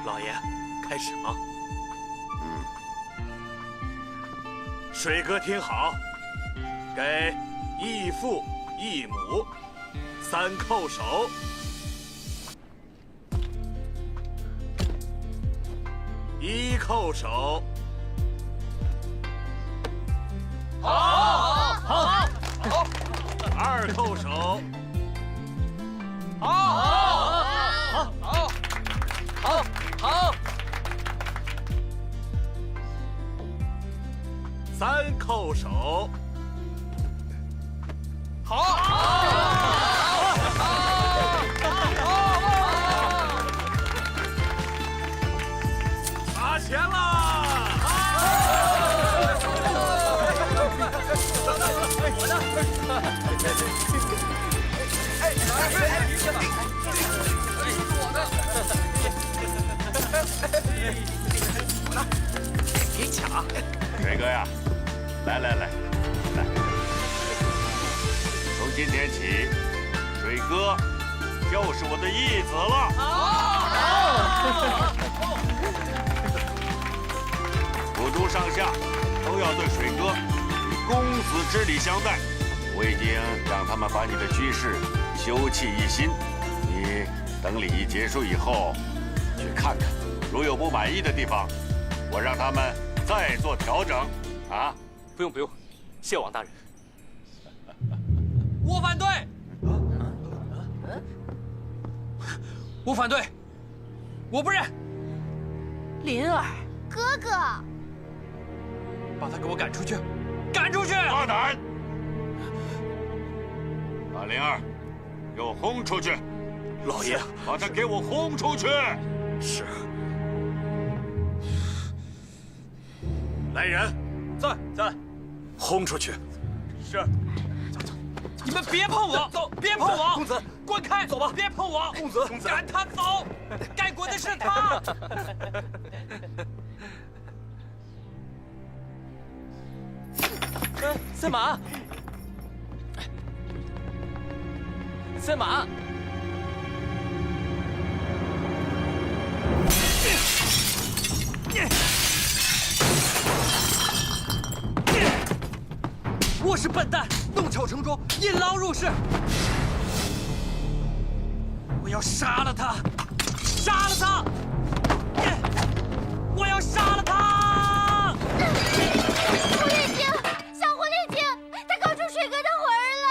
老爷，开始吗？水哥听好，给一父一母3叩首。1叩首。好2叩首。好3叩首。拿钱啦！别抢！水哥呀，来，从今天起，水哥就是我的义子了。府中上下都要对水哥以公子之礼相待。我已经让他们把你的居室修葺一新，你等礼仪结束以后去看看，如有不满意的地方，我让他们再做调整。啊，不用，谢王大人。我反对！我反对！我不认！林儿，哥哥，把他给我赶出去！赶出去！大胆！把灵儿给我轰出去！老爷，把他给我轰出去！是。来人，在，轰出去！是。你们别碰我！走，别碰我！公子，滚开！走吧，别碰我！公子，赶他走！该滚的是他！赛马，赛马！我是笨蛋，弄巧成拙，引狼入室。我要杀了他！杀了他！我要杀了他！狐狸精，小狐狸精，他搞出水哥的魂儿了！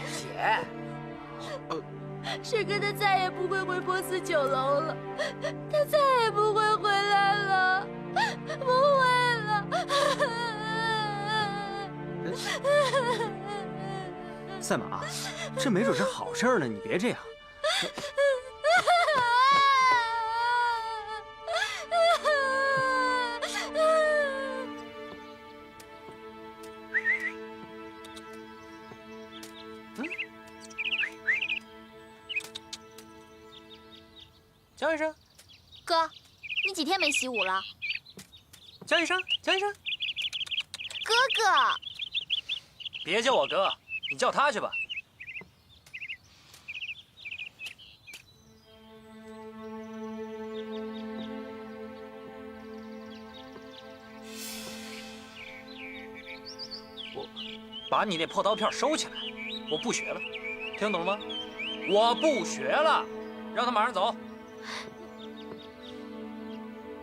姐，水哥他再也不会回波斯酒楼了，他再也不会回来了，不会了。赛马，这没准是好事呢，你别这样。江医生，哥，你几天没习武了？江医生，哥哥，别叫我哥，你叫他去吧。我把你那破刀片收起来，我不学了，听懂了吗？我不学了，让他马上走。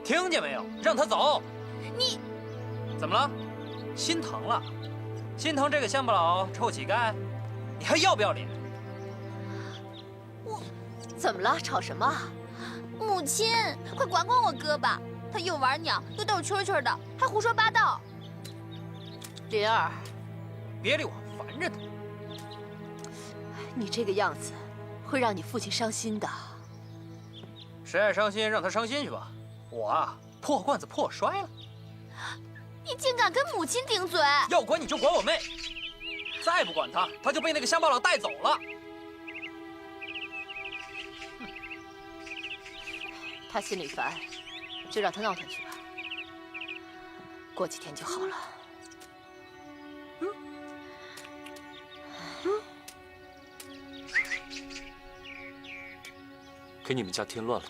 听见没有？让他走。你怎么了？心疼了？心疼这个乡巴佬臭乞丐？你还要不要脸？怎么了？吵什么？母亲，快管管我哥吧，他又玩鸟又逗蛐蛐的，还胡说八道。林儿，别理我，烦着他。你这个样子会让你父亲伤心的。谁爱伤心，让他伤心去吧。我啊，破罐子破摔了。你竟敢跟母亲顶嘴！要管你就管我妹，再不管她，她就被那个乡巴佬带走了。他心里烦，就让他闹腾去吧。过几天就好了。给你们家添乱了。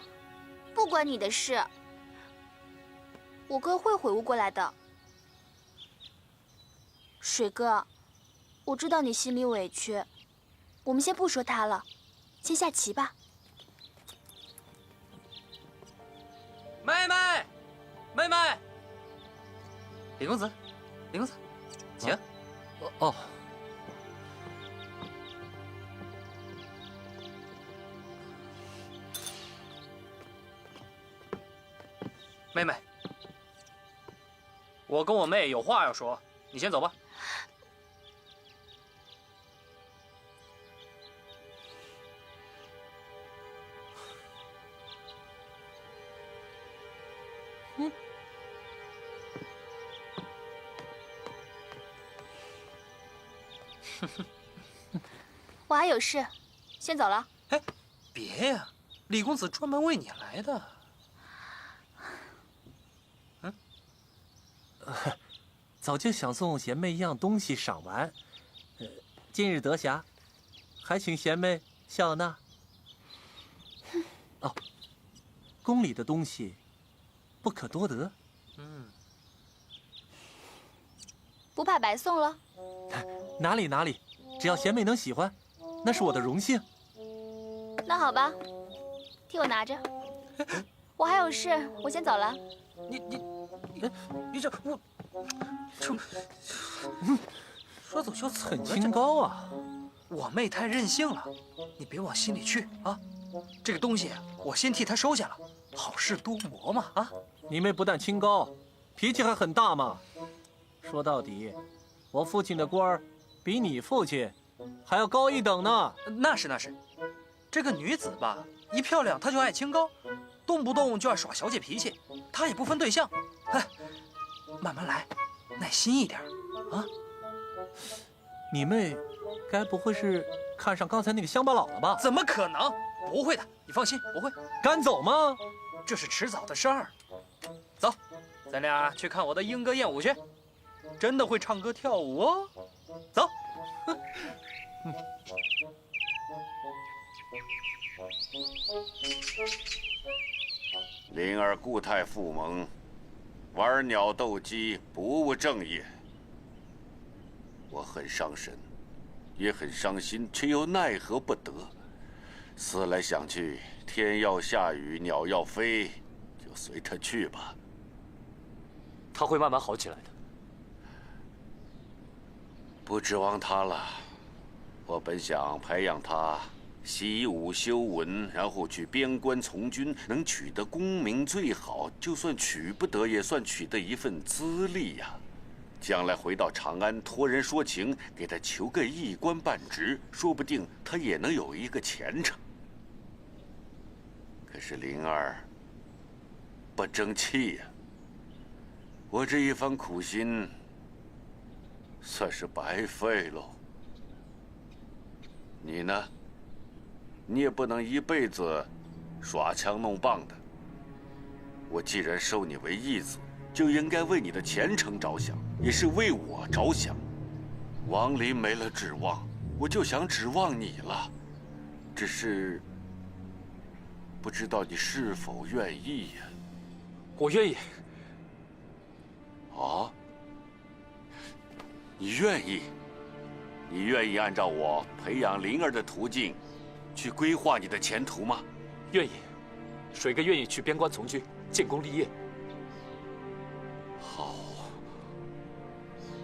不关你的事，我哥会悔悟过来的。水哥，我知道你心里委屈，我们先不说他了，先下棋吧。妹妹，妹妹，李公子，李公子，请。哦。妹妹，我跟我妹有话要说，你先走吧。我还有事，先走了。哎，别呀，李公子专门为你来的。早就想送贤妹一样东西赏玩，今日得暇，还请贤妹笑纳。哦，宫里的东西不可多得。不怕白送了？哪里哪里，只要贤妹能喜欢，那是我的荣幸。那好吧，替我拿着。我还有事，我先走了。你这我，说走就走，很清高啊！我妹太任性了，你别往心里去啊。这个东西我先替她收下了，好事多磨嘛啊！你妹不但清高，脾气还很大嘛。说到底，我父亲的官儿比你父亲还要高一等呢。那是那是，这个女子吧，一漂亮她就爱清高，动不动就爱耍小姐脾气，她也不分对象。哎，慢慢来，耐心一点啊。你妹该不会是看上刚才那个乡巴佬了吧？怎么可能？不会的，你放心，不会。赶走吗？这是迟早的事儿。走，咱俩去看我的莺歌燕舞去，真的会唱歌跳舞哦。走。灵儿固态附萌，玩鸟斗鸡，不务正业。我很伤神，也很伤心，却又奈何不得。思来想去，天要下雨，鸟要飞，就随他去吧。他会慢慢好起来的。不指望他了。我本想培养他习武修文，然后去边关从军，能取得功名最好。就算取不得，也算取得一份资历呀。将来回到长安，托人说情，给他求个一官半职，说不定他也能有一个前程。可是灵儿不争气呀，我这一番苦心算是白费喽。你呢？你也不能一辈子耍枪弄棒的。我既然收你为义子，就应该为你的前程着想，也是为我着想。王林没了指望，我就想指望你了，只是不知道你是否愿意呀？我愿意。啊？你愿意？你愿意按照我培养灵儿的途径，去规划你的前途吗？愿意。水哥愿意去边关从军，建功立业。好，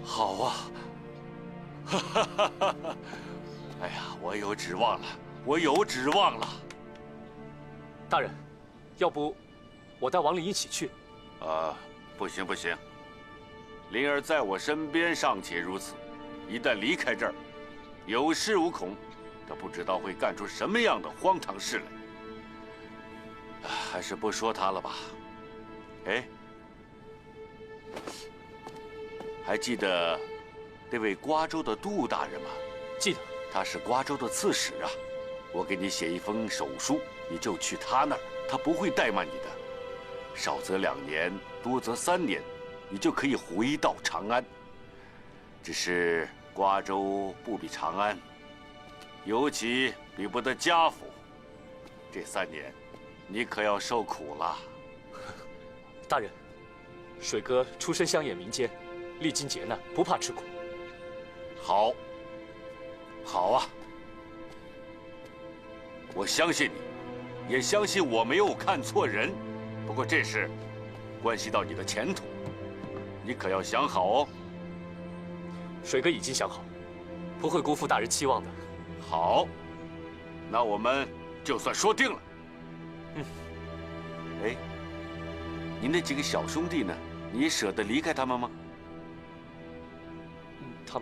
好啊！哈哈哈哈！哎呀，我有指望了，我有指望了。大人，要不我带王林一起去？不行不行，灵儿在我身边尚且如此，一旦离开这儿，有恃无恐，他不知道会干出什么样的荒唐事来。还是不说他了吧。哎，还记得那位瓜州的杜大人吗？记得。他是瓜州的刺史啊。我给你写一封手书，你就去他那儿，他不会怠慢你的。少则2年，多则3年，你就可以回到长安。只是瓜州不比长安，尤其比不得家府。这3年，你可要受苦了。大人，水哥出身乡野民间，历经劫难，不怕吃苦。好，好啊！我相信你，也相信我没有看错人。不过这事关系到你的前途，你可要想好哦。水哥已经想好，不会辜负大人期望的。好，那我们就算说定了。哎，你那几个小兄弟呢？你舍得离开他们吗？他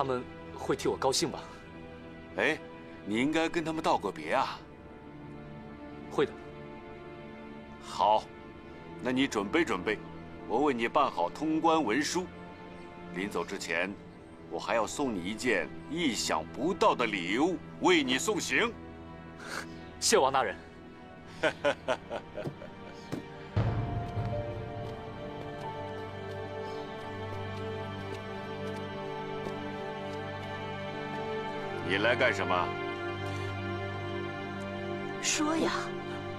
们会替我高兴吧？哎，你应该跟他们道个别啊。会的。好，那你准备准备，我为你办好通关文书。临走之前，我还要送你一件意想不到的礼物，为你送行。谢王大人。你来干什么？说呀，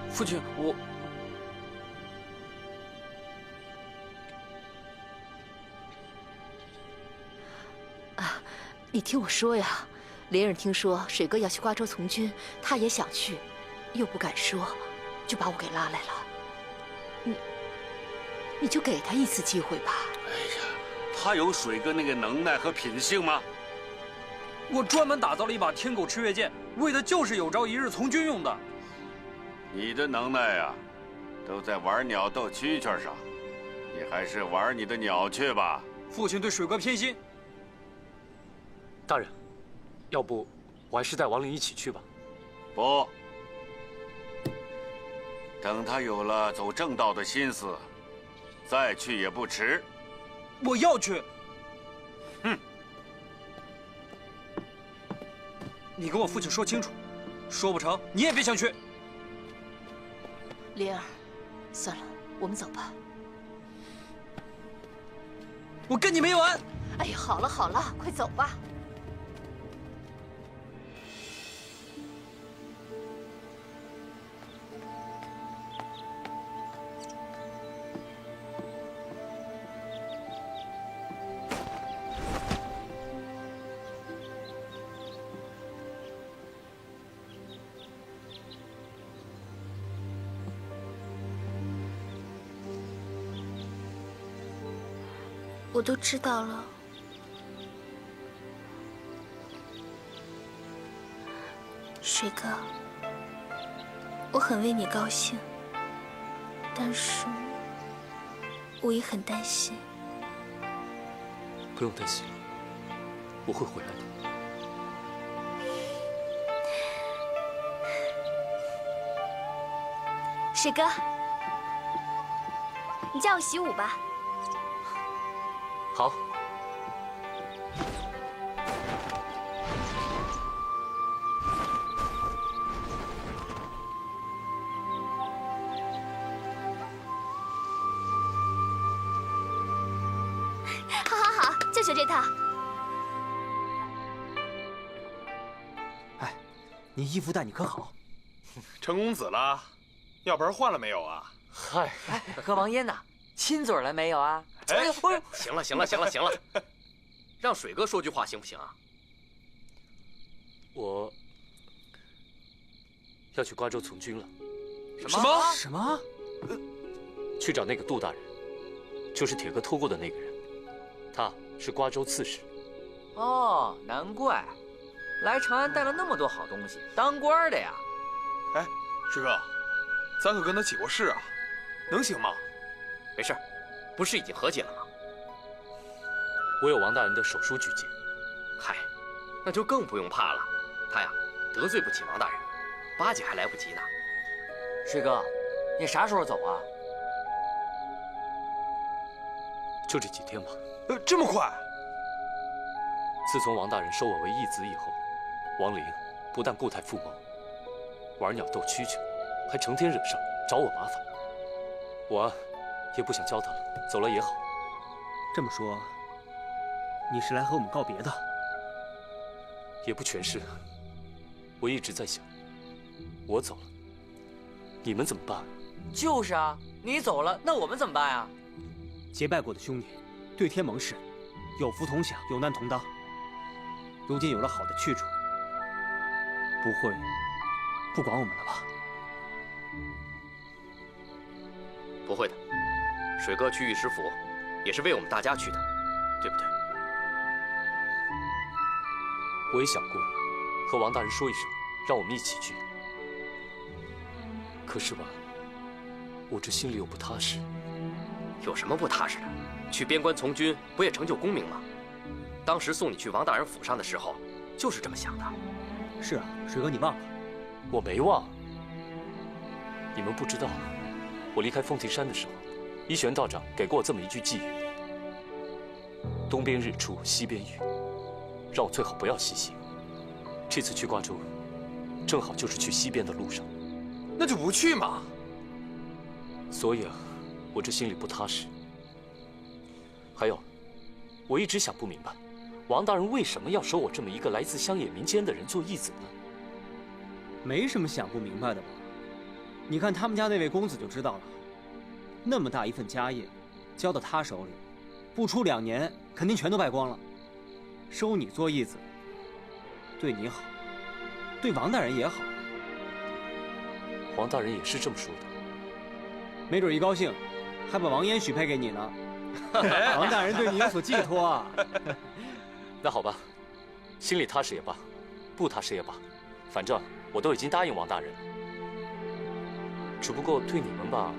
父亲，我你听我说呀，灵儿听说水哥要去瓜州从军，他也想去，又不敢说，就把我给拉来了。你就给他一次机会吧。哎呀，他有水哥那个能耐和品性吗？我专门打造了一把天狗赤月剑，为的就是有朝一日从军用的。你的能耐啊，都在玩鸟斗蛐蛐上，你还是玩你的鸟去吧。父亲对水哥偏心。大人，要不我还是带王林一起去吧。不，等他有了走正道的心思，再去也不迟。我要去。哼！你跟我父亲说清楚，说不成你也别想去。灵儿，算了，我们走吧。我跟你没完！哎呀，好了好了，快走吧。我都知道了。水哥，我很为你高兴，但是我也很担心。不用担心，我会回来的。水哥，你叫我习武吧。好。好，就学这套。哎，你衣服带你可好？陈公子了，要不然换了没有啊？嗨，和王嫣呢？亲嘴了没有啊？哎，行了，让水哥说句话行不行啊？我要去瓜州从军了。什么？去找那个杜大人，就是铁哥偷过的那个人，他是瓜州刺史。哦，难怪，来长安带了那么多好东西，当官的呀。哎，水哥，咱可跟他起过誓啊，能行吗？没事，不是已经和解了吗？我有王大人的手书举荐。嗨，那就更不用怕了。他呀，得罪不起王大人，巴结还来不及呢。水哥，你啥时候走啊？就这几天吧。这么快？自从王大人收我为义子以后，王陵不但固态附谋，玩鸟斗蛐蛐，还成天惹事找我麻烦。我也不想教他了，走了也好。这么说，你是来和我们告别的？也不全是。我一直在想，我走了，你们怎么办？就是啊，你走了，那我们怎么办呀？结拜过的兄弟，对天盟誓，有福同享，有难同当。如今有了好的去处，不会不管我们了吧？不会的，水哥去玉石府，也是为我们大家去的，对不对？我也想过和王大人说一声，让我们一起去。可是吧，我这心里又不踏实。有什么不踏实的？去边关从军，不也成就功名吗？当时送你去王大人府上的时候，就是这么想的。是啊，水哥，你忘了？我没忘。你们不知道，我离开凤蹄山的时候，一玄道长给过我这么一句寄语：东边日出西边雨，让我最好不要西行。这次去瓜州，正好就是去西边的路上。那就不去嘛。所以啊，我这心里不踏实。还有，我一直想不明白，王大人为什么要收我这么一个来自乡野民间的人做义子呢？没什么想不明白的吧？你看他们家那位公子就知道了，那么大一份家业，交到他手里，不出2年，肯定全都败光了。收你做义子，对你好，对王大人也好。王大人也是这么说的。没准一高兴，还把王嫣许配给你呢。王大人对你有所寄托啊。那好吧，心里踏实也罢，不踏实也罢，反正我都已经答应王大人了。只不过对你们吧，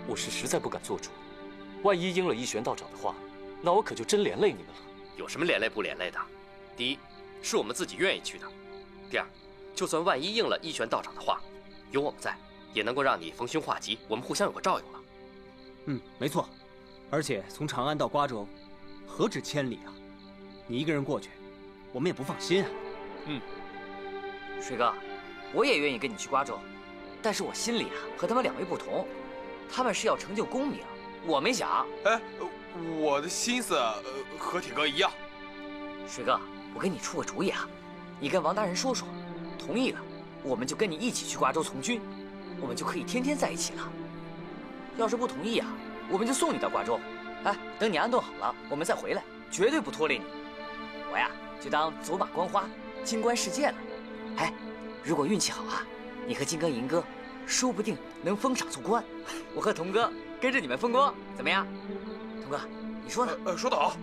我是实在不敢做主。万一应了一玄道长的话，那我可就真连累你们了。有什么连累不连累的？第一，是我们自己愿意去的；第二，就算万一应了一玄道长的话，有我们在，也能够让你逢凶化吉，我们互相有个照应了。没错。而且从长安到瓜州，何止千里啊！你一个人过去，我们也不放心啊。水哥，我也愿意跟你去瓜州，但是我心里啊和他们2位不同，他们是要成就功名，我没想。哎，我的心思和铁哥一样。水哥，我给你出个主意啊，你跟王大人说说，同意了，我们就跟你一起去瓜州从军，我们就可以天天在一起了。要是不同意啊，我们就送你到瓜州，哎，等你安顿好了，我们再回来，绝对不拖累你。我呀，就当走马观花，金冠世界了。哎，如果运气好啊，你和金哥、银哥，说不定能封赏做官。我和童哥跟着你们风光，怎么样？童哥，你说呢？说得好，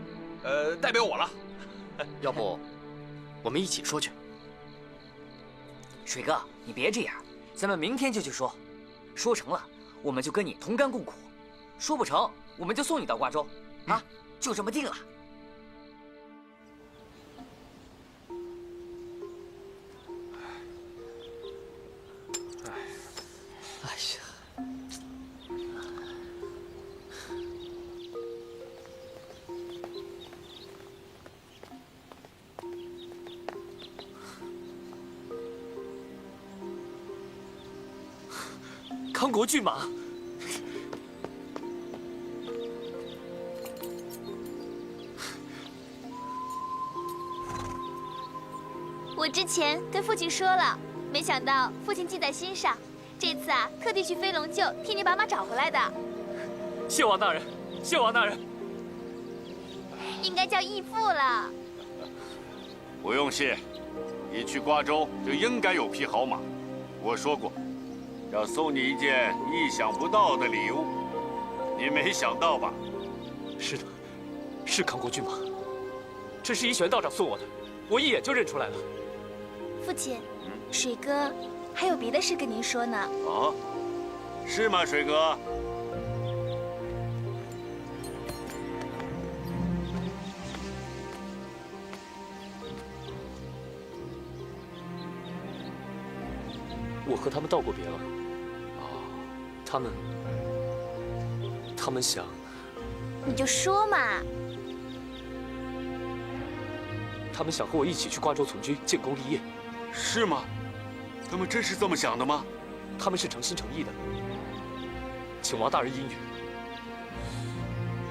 代表我了。要不，我们一起说去。水哥，你别这样，咱们明天就去说，说成了，我们就跟你同甘共苦。说不成，我们就送你到瓜州，啊，就这么定了。哎呀，康国骏马。我之前跟父亲说了，没想到父亲记在心上。这次啊，特地去飞龙厩替你把马找回来的。谢王大人，谢王大人。应该叫义父了。不用谢，你去瓜州就应该有匹好马。我说过，要送你一件意想不到的礼物，你没想到吧？是的，是康国骏马，这是一玄道长送我的，我一眼就认出来了。父亲，水哥还有别的事跟您说呢。啊，是吗，水哥？我和他们道过别了。他们想……你就说嘛。他们想和我一起去瓜州从军，建功立业。是吗？他们真是这么想的吗？他们是诚心诚意的。请王大人应允。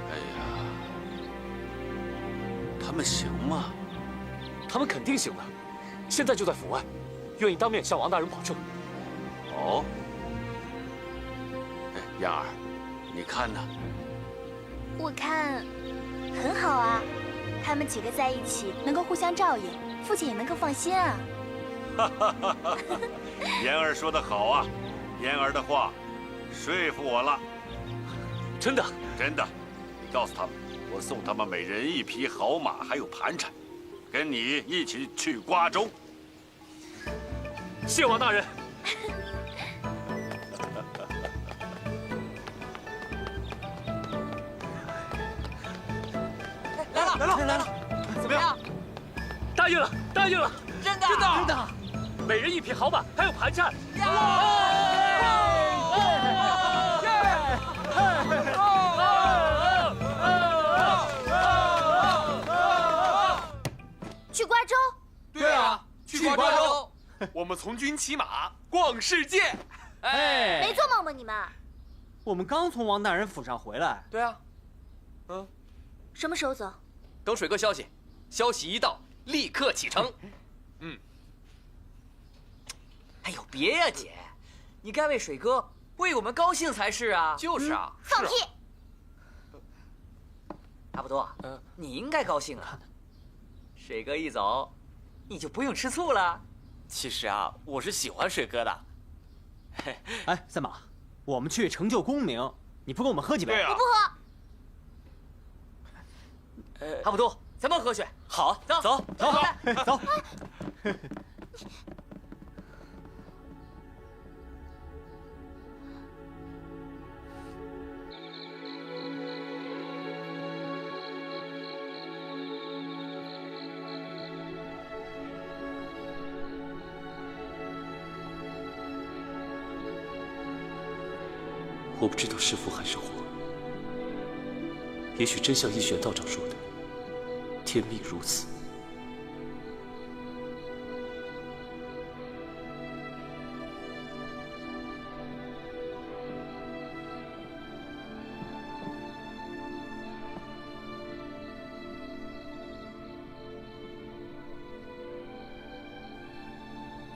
哎呀，他们行吗？他们肯定行的，现在就在府外，愿意当面向王大人保证。哦，哎，燕儿，你看呢？我看很好啊，他们几个在一起能够互相照应，父亲也能够放心啊。燕儿说得好啊，燕儿的话说服我了。真的，真的，你告诉他们，我送他们每人1匹好马，还有盘缠，跟你一起去瓜州。谢王大人。来了！怎么样？答应了，答应了！真的，真的！每人1匹好马，还有盘缠。去瓜州？对啊，去瓜州，我们从军骑马逛世界。哎，没做梦吧你们？我们刚从王大人府上回来。对啊，什么时候走？等水哥消息，消息一到，立刻启程。哎呦，别呀，姐，你该为水哥为我们高兴才是啊！就是啊，放屁！差不多，你应该高兴啊。水哥一走，你就不用吃醋了。其实啊，我是喜欢水哥的。哎，三马，我们去成就功名，你不跟我们喝几杯？对啊，我不喝。差不多，咱们喝去。好，走走走走。我不知道是福还是祸，也许真像一玄道长说的，天命如此。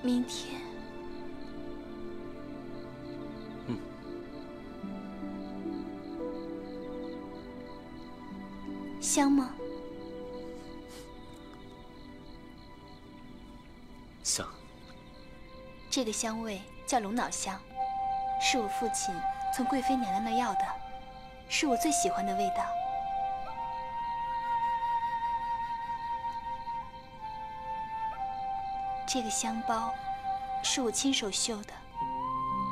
明天。香吗？香。这个香味叫龙脑香，是我父亲从贵妃娘娘那要的，是我最喜欢的味道。这个香包是我亲手绣的，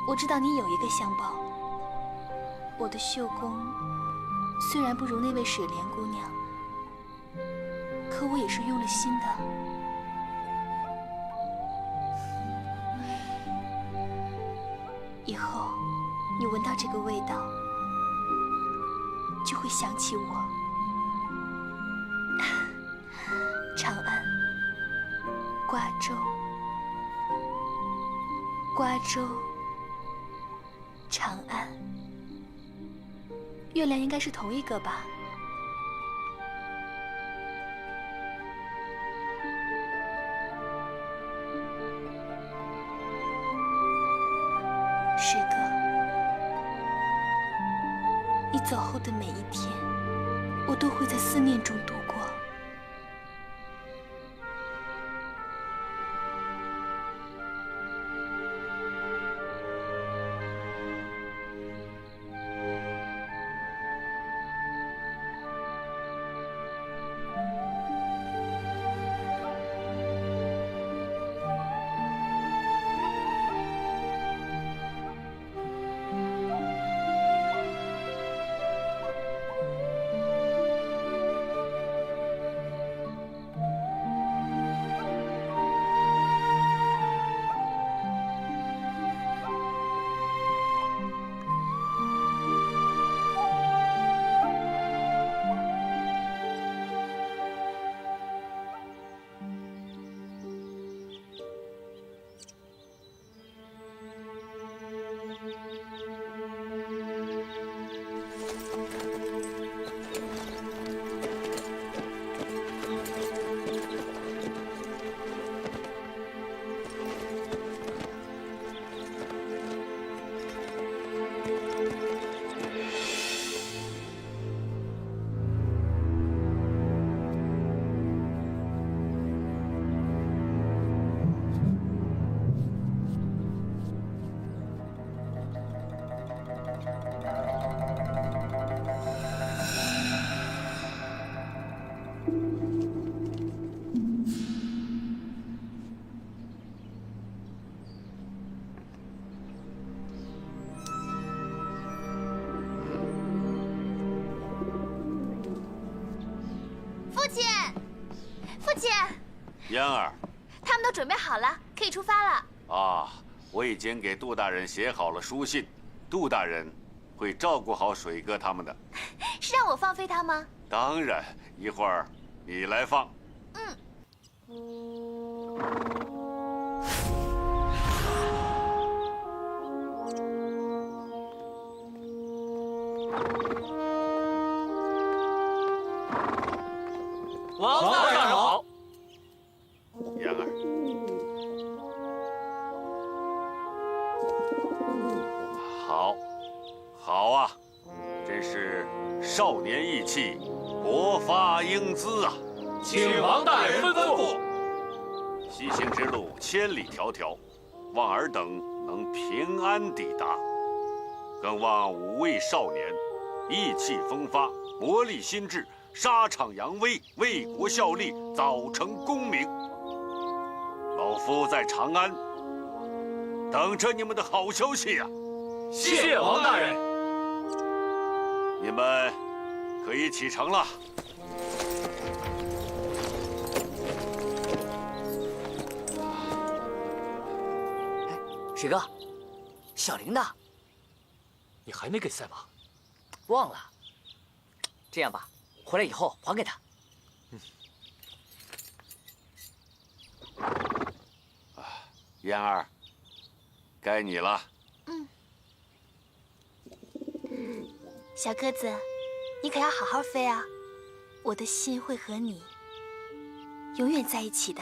我知道你有一个香包。我的绣工虽然不如那位水莲姑娘，可我也是用了心的。以后你闻到这个味道，就会想起我。长安、瓜州、瓜州、长安。月亮应该是同一个吧？水哥，你走后的每一天，我都会在思念中度过。亲，父亲，嫣儿。他们都准备好了，可以出发了。啊，我已经给杜大人写好了书信，杜大人会照顾好水哥他们的。是让我放飞他吗？当然，一会儿你来放。王大人好。嫣儿，好，好啊，真是少年意气，勃发英姿啊！请王大人吩咐。西行之路千里迢迢，望尔等能平安抵达，更望五位少年意气风发，磨砺心智，沙场扬威，为国效力，早成功名。老夫在长安等着你们的好消息啊！谢王大人。你们可以启程了。水哥，小玲呢？你还没给赛马？忘了。这样吧，回来以后还给他。嫣儿，该你了。小鸽子，你可要好好飞啊！我的心会和你永远在一起的。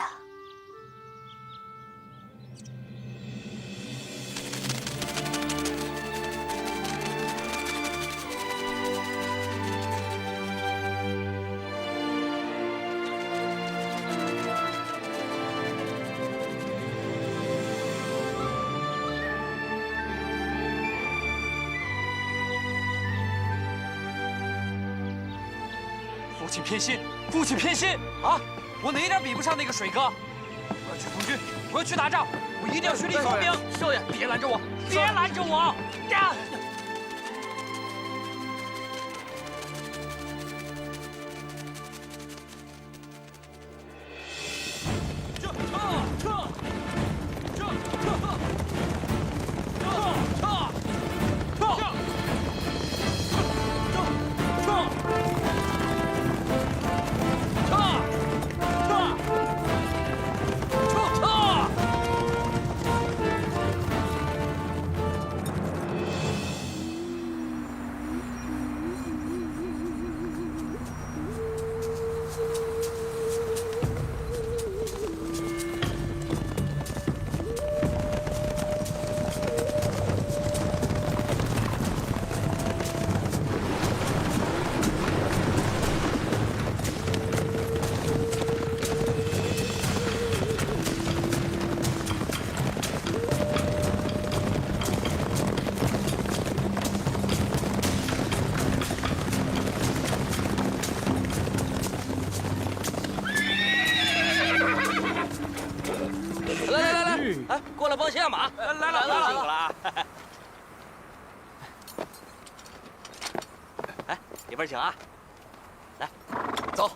父亲偏心，父亲偏心啊！我哪一点比不上那个水哥？我要去从军，我要去打仗，我一定要学立方兵。少爷，别拦着我，别拦着我！呀！哎，过来帮牵下马。来了。哎，里边请啊。来，走。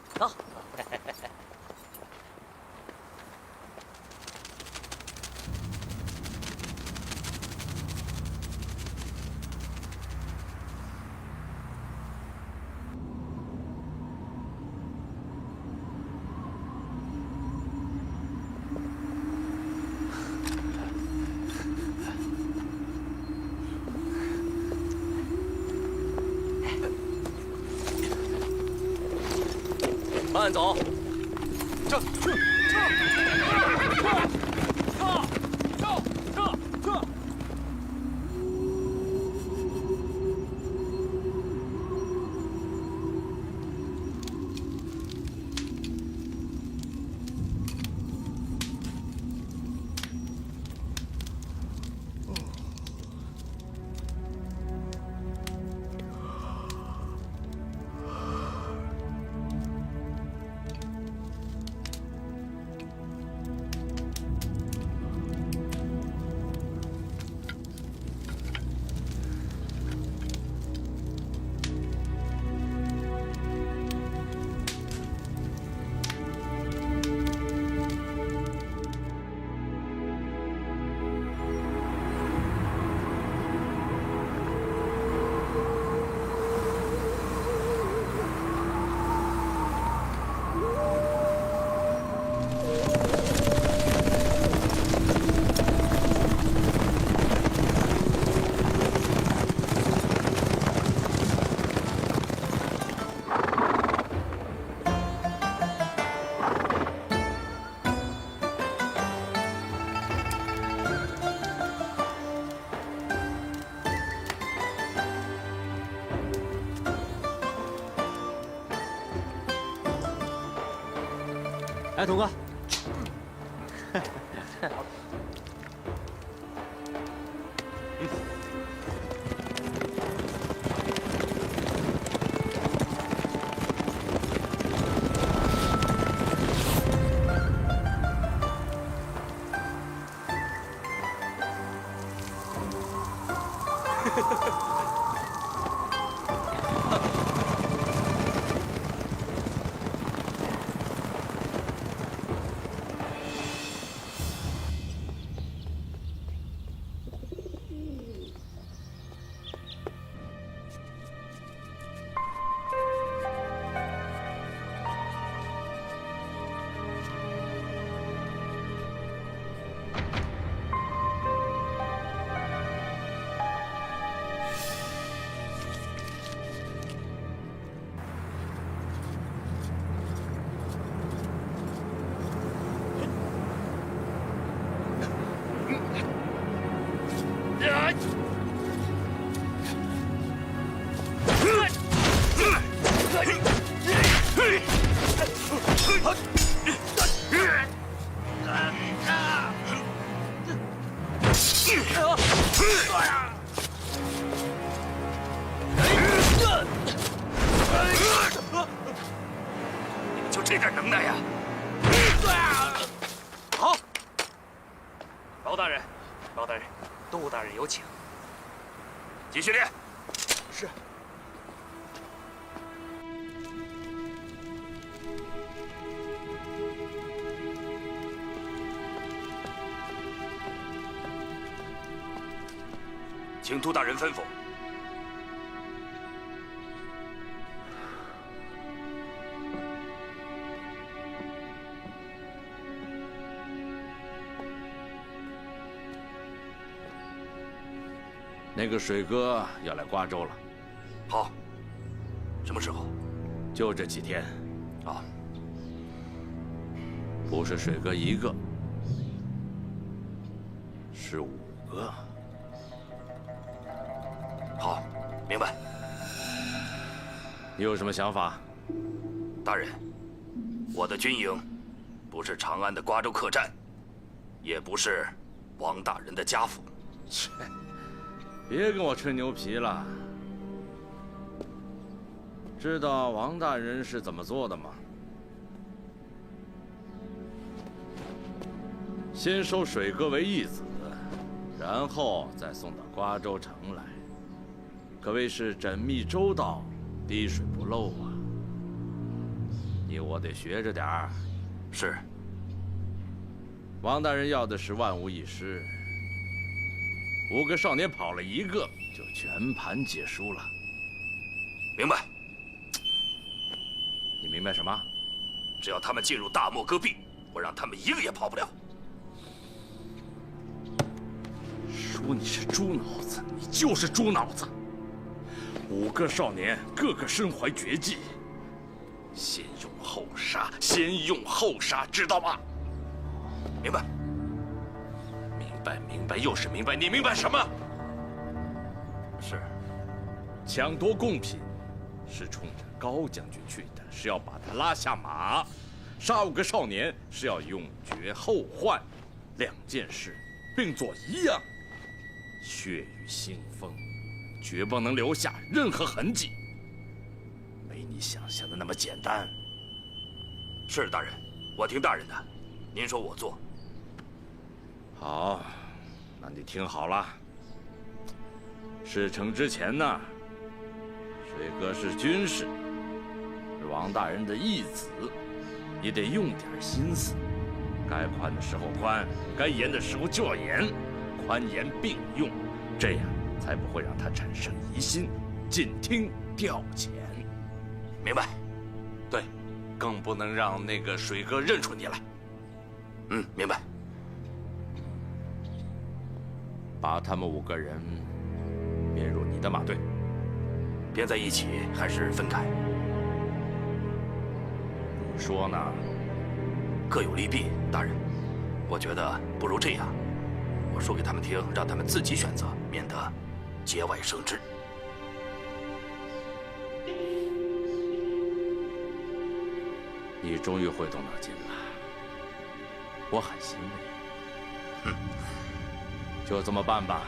慢走。来，童哥。你们就这点能耐呀？好，包大人，包大人，杜大人有请。继续练。是。请杜大人吩咐。那个水哥要来瓜州了。好，什么时候？就这几天。啊，不是水哥一个，是5个。好，明白。你有什么想法？大人，我的军营不是长安的瓜州客栈，也不是王大人的家府。切，别跟我吹牛皮了。知道王大人是怎么做的吗？先收水哥为义子，然后再送到瓜州城来，可谓是缜密周到，滴水不漏啊。你我得学着点儿。是。王大人要的是万无一失，5个少年跑了1个，就全盘皆输了。明白。你明白什么？只要他们进入大漠戈壁，我让他们1个也跑不了。说你是猪脑子，你就是猪脑子。5个少年，个个身怀绝技，先用后杀，先用后杀，知道吗？明白。明白又是明白，你明白什么？是。抢夺贡品是冲着高将军去的，是要把他拉下马；杀5个少年是要永绝后患，2件事并做一样，血雨腥风，绝不能留下任何痕迹。没你想象的那么简单。是大人，我听大人的，您说我做。好，那你听好了。事成之前呢，水哥是军士，是王大人的义子，你得用点心思，该宽的时候宽，该严的时候就要严，宽严并用，这样才不会让他产生疑心，进厅调遣。明白。对，更不能让那个水哥认出你来。明白。把他们5个人编入你的马队。编在一起还是分开？你说呢？各有利弊，大人。我觉得不如这样，我说给他们听，让他们自己选择，免得节外生枝。你终于会动脑筋了。我很欣慰。哼，就这么办吧。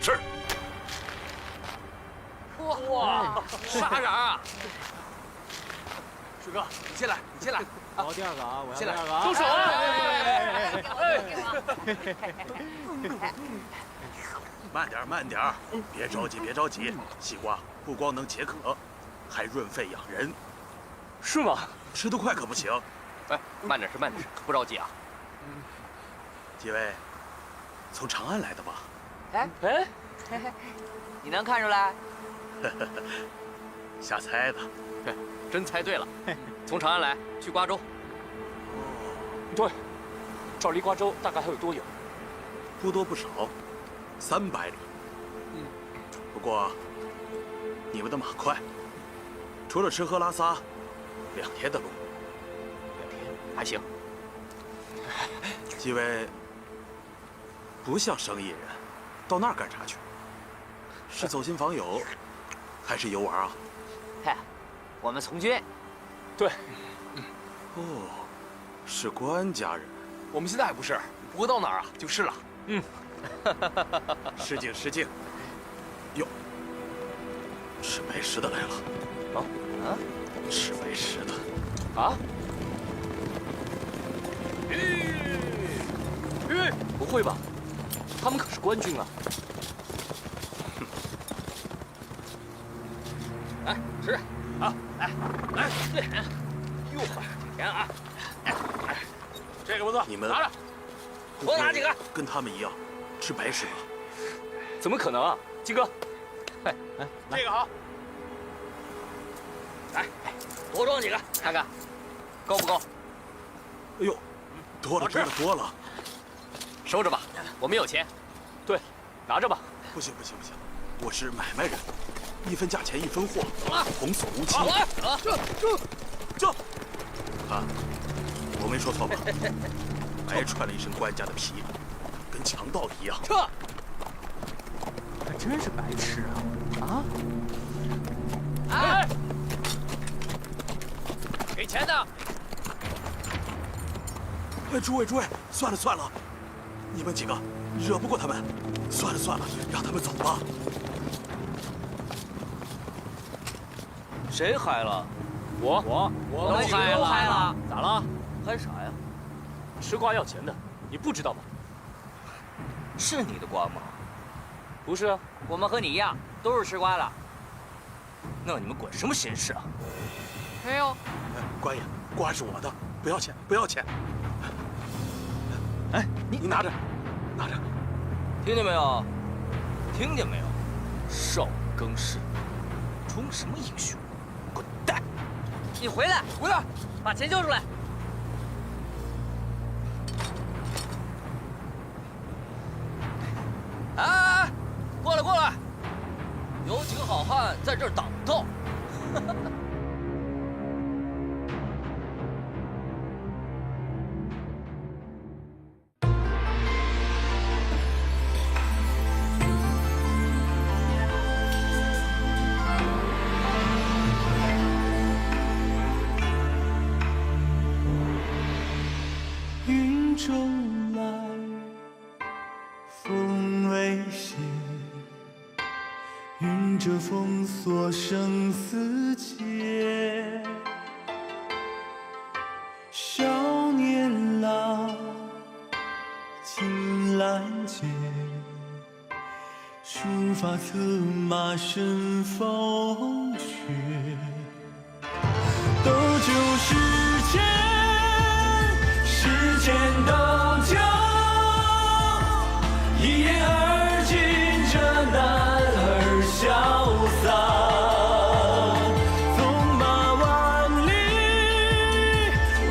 是。哇，杀人啊！水哥，你先来，你先来。我要第二个啊！我要先来，第二个啊！住手啊！慢点，慢点，别着急，别着急。西瓜不光能解渴，还润肺养人。是吗？吃得快可不行。哎，慢点吃，慢点吃，不着急啊。几位，从长安来的吧？哎，你能看出来？瞎猜的。真猜对了，从长安来，去瓜州。对，这儿离瓜州大概还有多远？不多不少，300里。不过你们的马快，除了吃喝拉撒，2天的路。2天还行。几位不像生意人，到那儿干啥去？是走亲访友，还是游玩啊？嗨，我们从军。对。哦，是官家人。我们现在还不是，不过到哪儿啊就是了。失敬失敬。哟，吃白食的来了。吃白食的。啊？不会吧？他们可是官军啊！来吃，好，来，对，哟，甜啊！这个不错，你们拿着，多拿几个。跟他们一样，吃白食吗？怎么可能啊，金哥！哎，这个好，来，多装几个，看看够不够？哎呦，多了多了多了！收着吧，我们有钱。对，拿着吧。不行不行不行，我是买卖人，一分价钱一分货，童叟无欺。这，啊，我没说错吧？白穿了一身官家的皮，跟强盗一样。撤！还真是白痴啊！哎，给钱的。哎，诸位，算了算了，你们几个惹不过他们，算了算了，让他们走吧。谁嗨了？我们几个都嗨了。咋了？嗨啥呀？吃瓜要钱的，你不知道吗？是你的瓜吗？不是啊，我们和你一样，都是吃瓜的。那你们管什么闲事啊？没有。官爷，瓜是我的，不要钱，不要钱。哎，你拿着，拿着。听见没有？听见没有？少更事，装什么英雄？滚蛋！你回来，回来，把钱交出来。哎，过来过来，有几个好汉在这儿等着。云中来，风未歇，云遮风锁生死劫。少年郎，青兰间，书法策马生风雪。斗酒世间，世间斗酒，一言而尽，这男儿潇洒。纵马万里，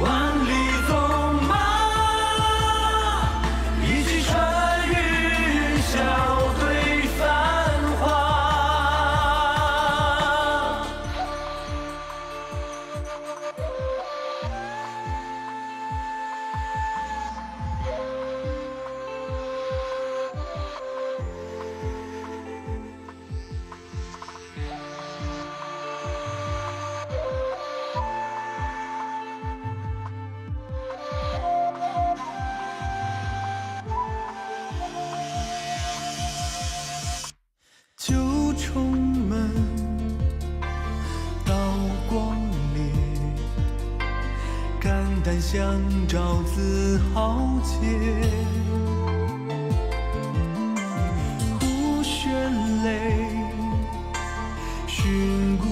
万里纵马，一骑穿云霄对繁华。淡相照自豪杰。忽旋雷，寻孤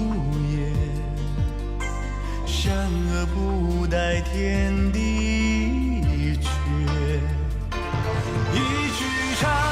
雁，善恶不待天地缺。一曲长